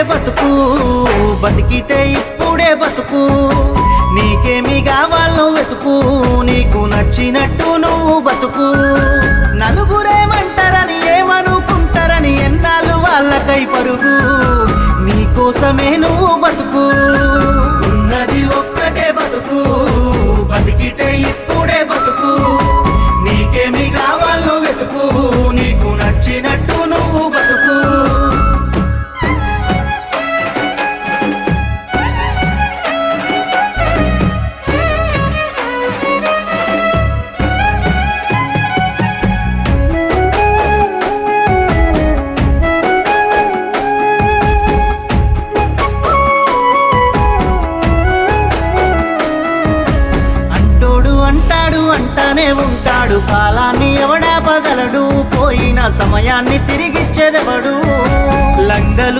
బతుకు, బతికితే ఇప్పుడే బతుకు. నీకేమి కావాలో వెతుకు, నీకు నచ్చినట్టు నువ్వు బతుకు. నలుగురేమంటారని ఏమనుకుంటారని ఎన్నాళ్ళు వాళ్ళకై పరుగు. నీకోసమే నువ్వు బతుకు, ఉన్నది ఒక్కటే బతుకు, బతికితే ఇప్పుడే బతుకు. నీకేమి కావాలో వెతుకు, నీకు నచ్చినట్టు నువ్వు బతుకు. అంటాడు అంటానే ఉంటాడు, కాలాన్ని ఎవడాపగలడు, పోయిన సమయాన్ని తిరిగిచ్చేదెవడు. లంగలు